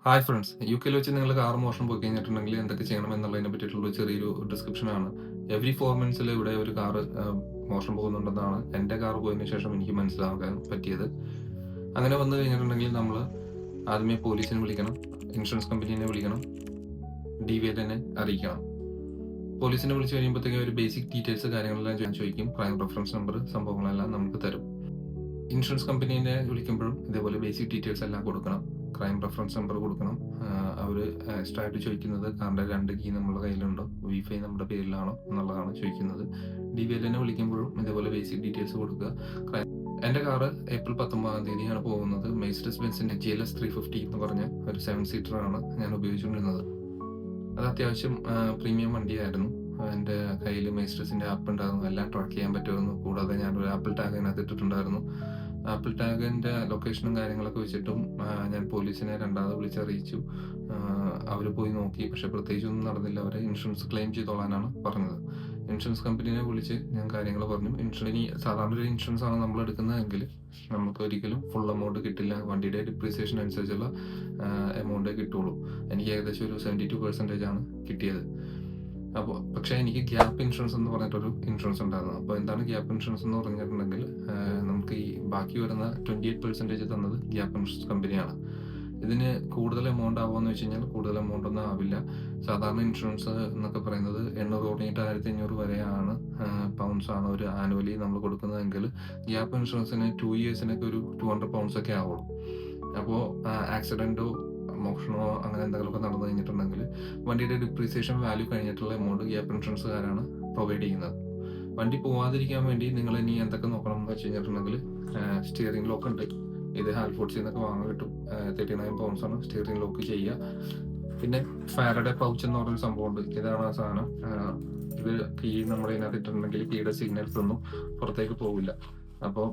Hi friends. യുകെയിൽ വെച്ച് നിങ്ങൾ car മോഷണം പോയി കഴിഞ്ഞിട്ടുണ്ടെങ്കിൽ എന്തൊക്കെ ചെയ്യണം എന്നുള്ളതിനെ പറ്റിയിട്ടുള്ള ചെറിയൊരു ഡിസ്ക്രിപ്ഷനാണ്. എവരി 4 മിനിറ്റ്സിൽ ഇവിടെ ഒരു കാർ മോഷണം പോകുന്നുണ്ടെന്നാണ് എൻ്റെ കാർ പോയതിന് ശേഷം എനിക്ക് മനസ്സിലാക്കാൻ പറ്റിയത്. അങ്ങനെ വന്നു കഴിഞ്ഞിട്ടുണ്ടെങ്കിൽ നമ്മൾ ആദ്യമേ പോലീസിനെ വിളിക്കണം, ഇൻഷുറൻസ് കമ്പനീനെ വിളിക്കണം, DVLനെ അറിയിക്കണം. പോലീസിനെ വിളിച്ച് കഴിയുമ്പോഴത്തേക്കും ഒരു ബേസിക് ഡീറ്റെയിൽസ് കാര്യങ്ങളെല്ലാം ചോദിക്കും. ക്രൈം റെഫറൻസ് നമ്പർ സംഭവങ്ങളെല്ലാം നമുക്ക് തരും. ഇൻഷുറൻസ് കമ്പനീനെ വിളിക്കുമ്പോഴും ഇതേപോലെ ബേസിക് ഡീറ്റെയിൽസ് എല്ലാം കൊടുക്കണം. ക്രൈം റെഫറൻസ് നമ്പർ കൊടുക്കണം. അവർ എക്സ്ട്രാ ആയിട്ട് ചോദിക്കുന്നത് കാറിൻ്റെ 2 കീ നമ്മുടെ കയ്യിലുണ്ടോ, വൈഫൈ നമ്മുടെ പേരിലാണോ എന്നുള്ളതാണ് ചോദിക്കുന്നത്. DVLനെ വിളിക്കുമ്പോഴും ഇതേപോലെ ബേസിക് ഡീറ്റെയിൽസ് കൊടുക്കുക. എൻ്റെ കാറ് ഏപ്രിൽ 19-ാം തീയതിയാണ് പോകുന്നത്. മെഴ്സിഡസ് ബെൻസിൻ്റെ GLS 350 എന്ന് പറഞ്ഞ ഒരു 7 സീറ്ററാണ് ഞാൻ ഉപയോഗിച്ചുകൊണ്ടിരുന്നത്. അത് അത്യാവശ്യം പ്രീമിയം വണ്ടിയായിരുന്നു. എൻ്റെ കയ്യിൽ മെഴ്സിഡസിൻ്റെ ആപ്പ് ഉണ്ടായിരുന്നു, എല്ലാം ട്രാക്ക് ചെയ്യാൻ പറ്റുമായിരുന്നു. കൂടാതെ ഞാനൊരു ആപ്പിൾ ടാഗ് അതിനകത്ത് ഇട്ടിട്ടുണ്ടായിരുന്നു. ആപ്പിൾ ടാഗിൻ്റെ ലൊക്കേഷനും കാര്യങ്ങളൊക്കെ വെച്ചിട്ടും ഞാൻ പോലീസിനെ രണ്ടാമത് വിളിച്ചറിയിച്ചു. അവർ പോയി നോക്കി, പക്ഷേ പ്രത്യേകിച്ചൊന്നും നടന്നില്ല. അവരെ ഇൻഷുറൻസ് ക്ലെയിം ചെയ്തോളാനാണ് പറഞ്ഞത്. ഇൻഷുറൻസ് കമ്പനീനെ വിളിച്ച് ഞാൻ കാര്യങ്ങൾ പറഞ്ഞു. സാധാരണ ഒരു ഇൻഷുറൻസ് ആണ് നമ്മൾ എടുക്കുന്നതെങ്കിൽ നമുക്ക് ഒരിക്കലും ഫുൾ എമൗണ്ട് കിട്ടില്ല. വണ്ടിയുടെ ഡിപ്രീസിയേഷൻ അനുസരിച്ചുള്ള എമൗണ്ടേ കിട്ടുള്ളൂ. എനിക്ക് ഏകദേശം ഒരു 72% ആണ് കിട്ടിയത്. അപ്പോൾ പക്ഷേ എനിക്ക് ഗ്യാപ്പ് ഇൻഷുറൻസ് എന്ന് പറഞ്ഞിട്ടൊരു ഇൻഷുറൻസ് ഉണ്ടായിരുന്നു. അപ്പോൾ എന്താണ് ഗ്യാപ്പ് ഇൻഷുറൻസ് എന്ന് പറഞ്ഞിട്ടുണ്ടെങ്കിൽ നമുക്ക് ഈ ബാക്കി വരുന്ന 28% തന്നത് ഗ്യാപ്പ് ഇൻഷുറൻസ് കമ്പനിയാണ്. ഇതിന് കൂടുതൽ എമൗണ്ട് ആവുമെന്ന് വെച്ച് കഴിഞ്ഞാൽ കൂടുതൽ എമൗണ്ട് ഒന്നും ആവില്ല. സാധാരണ ഇൻഷുറൻസ് എന്നൊക്കെ പറയുന്നത് 800 തുടങ്ങിയിട്ട് 1500 വരെയാണ് പൗണ്ട്സ് ആണ് ഒരു ആനുവലി നമ്മൾ കൊടുക്കുന്നതെങ്കിൽ ഗ്യാപ്പ് ഇൻഷുറൻസിന് 2 ഇയേഴ്സിനൊക്കെ ഒരു 200 പൗണ്ട്സ് ഒക്കെ ആവുള്ളൂ. അപ്പോൾ ആക്സിഡൻറ്റോ മോഷണമോ അങ്ങനെ എന്തെങ്കിലുമൊക്കെ നടന്നു കഴിഞ്ഞിട്ടുണ്ടെങ്കിൽ വണ്ടിയുടെ ഡിപ്രീസിയേഷൻ വാല്യൂ കഴിഞ്ഞിട്ടുള്ള എമൗണ്ട് ഗ്യാപ്പ് ഇൻഷുറൻസുകാരാണ് പ്രൊവൈഡ് ചെയ്യുന്നത്. വണ്ടി പോവാതിരിക്കാൻ വേണ്ടി നിങ്ങൾ ഇനി എന്തൊക്കെ നോക്കണം എന്ന് വെച്ച് കഴിഞ്ഞിട്ടുണ്ടെങ്കിൽ സ്റ്റിയറിംഗ് ലോക്ക് ഉണ്ട്. ഇത് ഹാൽഫോർട്സിൽ നിന്നൊക്കെ വാങ്ങാൻ കിട്ടും. 39 പൗണ്ട്സ് ആണ് സ്റ്റിയറിംഗ് ലോക്ക് ചെയ്യുക. പിന്നെ ഫാരഡെ പൗച്ച് എന്ന് പറഞ്ഞൊരു സംഭവമുണ്ട്. ഇതാണ് ആ സാധനം. ഇത് കീ നമ്മൾ ഇതിനകത്ത് ഇട്ടിട്ടുണ്ടെങ്കിൽ കീയുടെ സിഗ്നൽസ് ഒന്നും പുറത്തേക്ക് പോവില്ല. അപ്പോൾ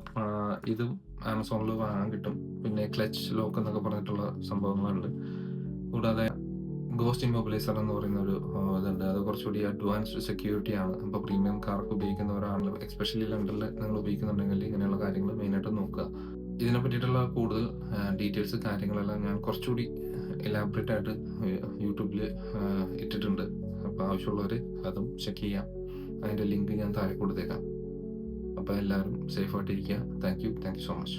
ഇതും ആമസോണിൽ വാങ്ങാൻ കിട്ടും. പിന്നെ ക്ലച്ച് ലോക്ക് എന്നൊക്കെ പറഞ്ഞിട്ടുള്ള സംഭവങ്ങളുണ്ട്. കൂടാതെ ഗോസ്റ്റ് ഇമ്മൊബിലൈസർ എന്ന് പറയുന്ന ഒരു ഇതുണ്ട്. അത് കുറച്ചുകൂടി അഡ്വാൻസ്ഡ് സെക്യൂരിറ്റി ആണ്. അപ്പോൾ പ്രീമിയം കാർക്ക് ഉപയോഗിക്കുന്നവരാണല്ലോ, എസ്പെഷ്യലി ലണ്ടനിൽ നിങ്ങൾ ഉപയോഗിക്കുന്നുണ്ടെങ്കിൽ ഇങ്ങനെയുള്ള കാര്യങ്ങൾ മെയിനായിട്ട് നോക്കുക. ഇതിനെ പറ്റിയിട്ടുള്ള കൂടുതൽ ഡീറ്റെയിൽസ് കാര്യങ്ങളെല്ലാം ഞാൻ കുറച്ചുകൂടി എലാബറേറ്റ് ആയിട്ട് യൂട്യൂബിൽ ഇട്ടിട്ടുണ്ട്. അപ്പോൾ ആവശ്യമുള്ളവർ അതും ചെക്ക് ചെയ്യാം. അതിൻ്റെ ലിങ്ക് ഞാൻ താഴെ കൊടുത്തേക്കാം. അപ്പോൾ എല്ലാവരും സേഫായിട്ടിരിക്കുക. Thank you so much.